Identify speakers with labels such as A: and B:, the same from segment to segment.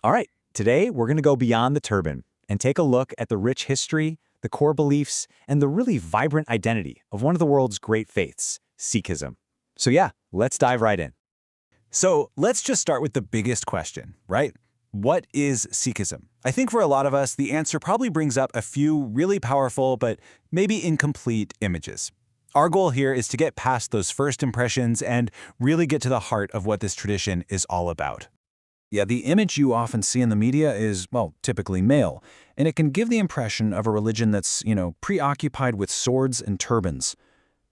A: All right, today we're going to go beyond the turban and take a look at the rich history, the core beliefs, and the really vibrant identity of one of the world's great faiths, Sikhism. So yeah, let's dive right in.
B: So let's just start with the biggest question, right? What is Sikhism? I think for a lot of us, the answer probably brings up a few really powerful but maybe incomplete images. Our goal here is to get past those first impressions and really get to the heart of what this tradition is all about. Yeah, the image you often see in the media is, well, typically male, and it can give the impression of a religion that's, preoccupied with swords and turbans.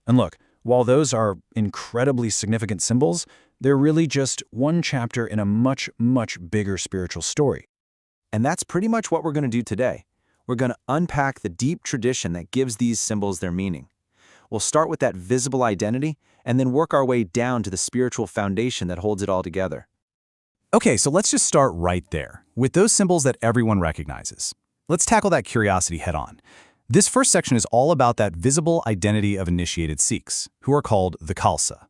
B: And look, while those are incredibly significant symbols, they're really just one chapter in a much, much bigger spiritual story.
A: And that's pretty much what we're going to do today. We're going to unpack the deep tradition that gives these symbols their meaning. We'll start with that visible identity and then work our way down to the spiritual foundation that holds it all together.
B: Okay, so let's just start right there, with those symbols that everyone recognizes. Let's tackle that curiosity head-on. This first section is all about that visible identity of initiated Sikhs, who are called the Khalsa.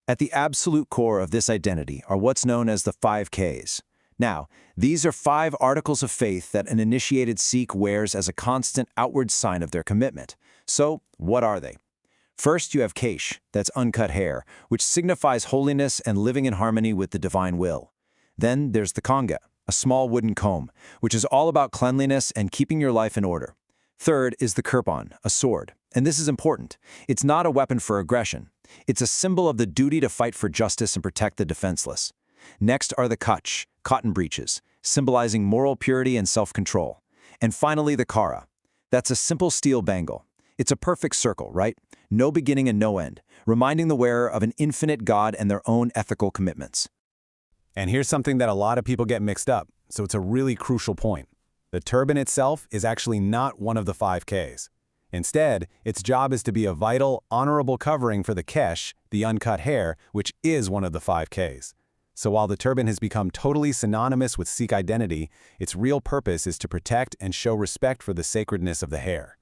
A: At the absolute core of this identity are what's known as the 5 Ks. Now, these are 5 articles of faith that an initiated Sikh wears as a constant outward sign of their commitment. So, what are they? First, you have Kesh, that's uncut hair, which signifies holiness and living in harmony with the divine will. Then there's the Kanga, a small wooden comb, which is all about cleanliness and keeping your life in order. Third is the Turban, a sword. And this is important. It's not a weapon for aggression. It's a symbol of the duty to fight for justice and protect the defenseless. Next are the Kutch, cotton breeches, symbolizing moral purity and self-control. And finally, the Kara. That's a simple steel bangle. It's a perfect circle, right? No beginning and no end, reminding the wearer of an infinite God and their own ethical commitments.
B: And here's something that a lot of people get mixed up, so it's a really crucial point. The turban itself is actually not one of the 5 Ks. Instead, its job is to be a vital, honorable covering for the Kesh, the uncut hair, which is one of the 5 Ks. So while the turban has become totally synonymous with Sikh identity, its real purpose is to protect and show respect for the sacredness of the hair.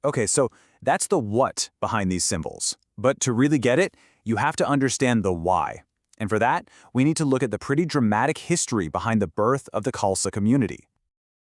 A: Okay, so that's the what behind these symbols. But to really get it, you have to understand the why. And for that, we need to look at the pretty dramatic history behind the birth of the Khalsa community.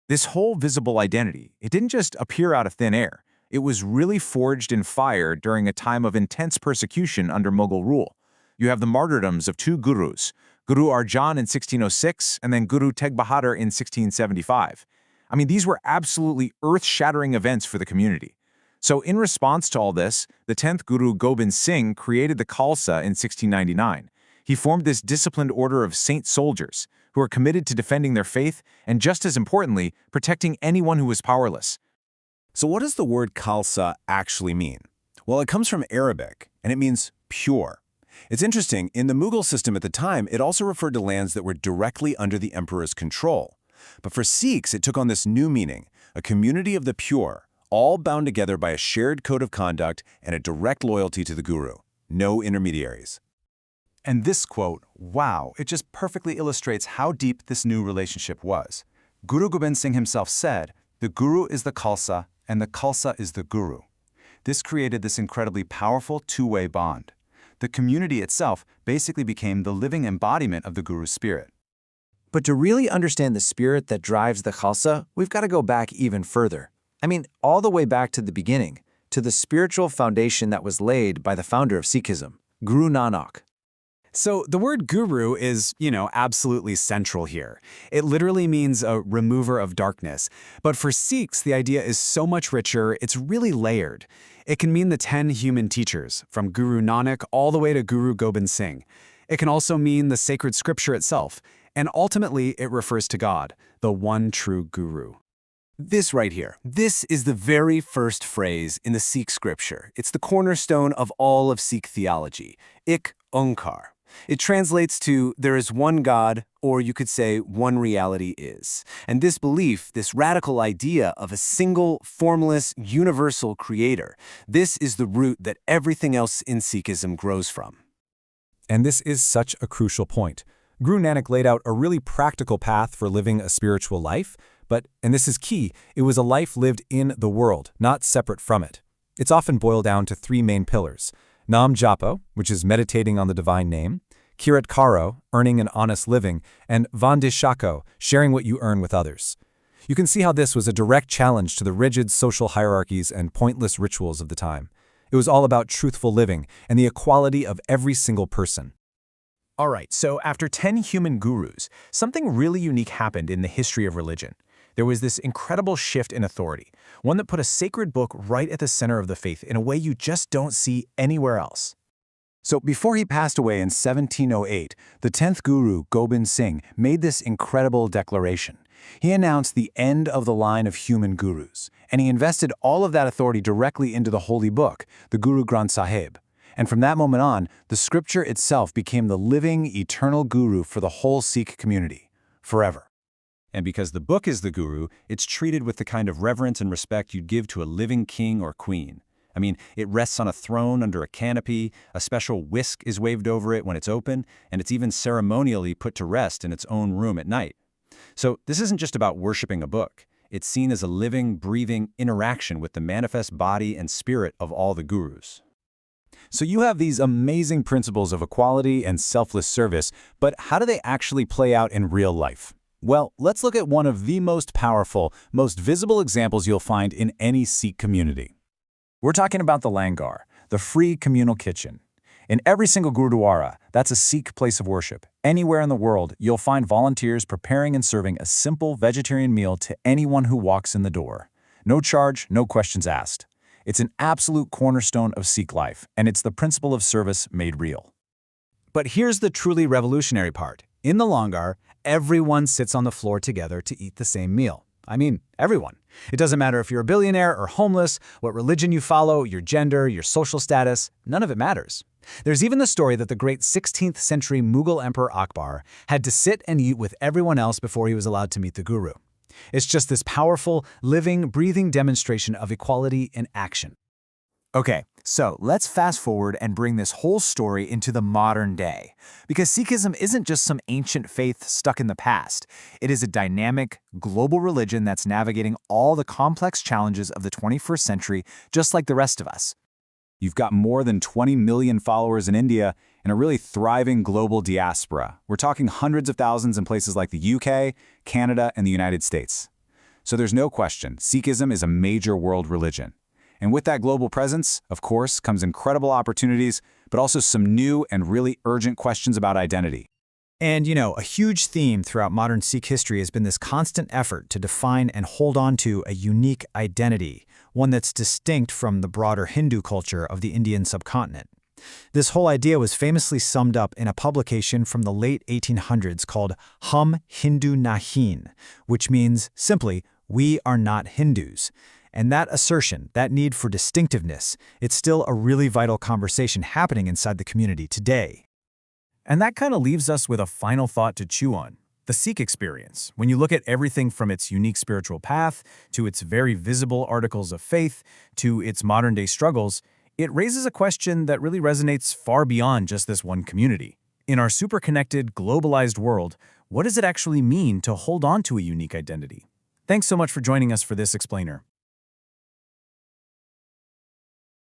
A: This whole visible identity, it didn't just appear out of thin air. It was really forged in fire during a time of intense persecution under Mughal rule. You have the martyrdoms of 2 gurus, Guru Arjan in 1606 and then Guru Tegh Bahadur in 1675. I mean, these were absolutely earth-shattering events for the community. So in response to all this, the 10th Guru Gobind Singh created the Khalsa in 1699. He formed this disciplined order of saint soldiers who are committed to defending their faith and, just as importantly, protecting anyone who was powerless.
B: So what does the word Khalsa actually mean? Well, it comes from Arabic, and it means pure. It's interesting, in the Mughal system at the time, it also referred to lands that were directly under the emperor's control. But for Sikhs, it took on this new meaning, a community of the pure, all bound together by a shared code of conduct and a direct loyalty to the guru. No intermediaries. And this quote, wow, it just perfectly illustrates how deep this new relationship was. Guru Gobind Singh himself said, "The guru is the Khalsa, and the Khalsa is the guru." This created this incredibly powerful two-way bond. The community itself basically became the living embodiment of the guru's spirit.
A: But to really understand the spirit that drives the Khalsa, we've got to go back even further. I mean, all the way back to the beginning, to the spiritual foundation that was laid by the founder of Sikhism, Guru Nanak.
B: So the word guru is, absolutely central here. It literally means a remover of darkness. But for Sikhs, the idea is so much richer, it's really layered. It can mean the 10 human teachers, from Guru Nanak all the way to Guru Gobind Singh. It can also mean the sacred scripture itself. And ultimately, it refers to God, the one true guru. This right here, this is the very first phrase in the Sikh scripture. It's the cornerstone of all of Sikh theology, Ik Onkar. It translates to, there is one God, or you could say, one reality is. And this belief, this radical idea of a single, formless, universal creator, this is the root that everything else in Sikhism grows from. And this is such a crucial point. Guru Nanak laid out a really practical path for living a spiritual life, but, and this is key, it was a life lived in the world, not separate from it. It's often boiled down to 3 main pillars: Nam Japa, which is meditating on the divine name;
C: Kirat Karo, earning an honest living, and Vandishako, sharing what you earn with others. You can see how this was a direct challenge to the rigid social hierarchies and pointless rituals of the time. It was all about truthful living and the equality of every single person.
A: All right, so after 10 human gurus, something really unique happened in the history of religion. There was this incredible shift in authority, one that put a sacred book right at the center of the faith in a way you just don't see anywhere else. So before he passed away in 1708, the 10th guru, Gobind Singh, made this incredible declaration. He announced the end of the line of human gurus, and he invested all of that authority directly into the holy book, the Guru Granth Sahib. And from that moment on, the scripture itself became the living, eternal guru for the whole Sikh community, forever.
C: And because the book is the guru, it's treated with the kind of reverence and respect you'd give to a living king or queen. I mean, it rests on a throne under a canopy, a special whisk is waved over it when it's open, and it's even ceremonially put to rest in its own room at night. So this isn't just about worshiping a book. It's seen as a living, breathing interaction with the manifest body and spirit of all the gurus.
A: So you have these amazing principles of equality and selfless service, but how do they actually play out in real life? Well, let's look at one of the most powerful, most visible examples you'll find in any Sikh community. We're talking about the langar, the free communal kitchen. In every single gurdwara, that's a Sikh place of worship. Anywhere in the world, you'll find volunteers preparing and serving a simple vegetarian meal to anyone who walks in the door. No charge, no questions asked. It's an absolute cornerstone of Sikh life, and it's the principle of service made real.
B: But here's the truly revolutionary part. In the langar, everyone sits on the floor together to eat the same meal. I mean, everyone. It doesn't matter if you're a billionaire or homeless, what religion you follow, your gender, your social status, none of it matters. There's even the story that the great 16th century Mughal Emperor Akbar had to sit and eat with everyone else before he was allowed to meet the guru. It's just this powerful, living, breathing demonstration of equality in action.
A: Okay, so let's fast forward and bring this whole story into the modern day. Because Sikhism isn't just some ancient faith stuck in the past. It is a dynamic, global religion that's navigating all the complex challenges of the 21st century, just like the rest of us. You've got more than 20 million followers in India and a really thriving global diaspora. We're talking hundreds of thousands in places like the UK, Canada, and the United States. So there's no question, Sikhism is a major world religion. And with that global presence, of course, comes incredible opportunities, but also some new and really urgent questions about identity.
B: And, a huge theme throughout modern Sikh history has been this constant effort to define and hold on to a unique identity, one that's distinct from the broader Hindu culture of the Indian subcontinent. This whole idea was famously summed up in a publication from the late 1800s called Hum Hindu Nahin, which means, simply, we are not Hindus. And that assertion, that need for distinctiveness, it's still a really vital conversation happening inside the community today.
C: And that kind of leaves us with a final thought to chew on. The Sikh experience, when you look at everything from its unique spiritual path, to its very visible articles of faith, to its modern-day struggles, it raises a question that really resonates far beyond just this one community. In our super-connected, globalized world, what does it actually mean to hold on to a unique identity? Thanks so much for joining us for this explainer.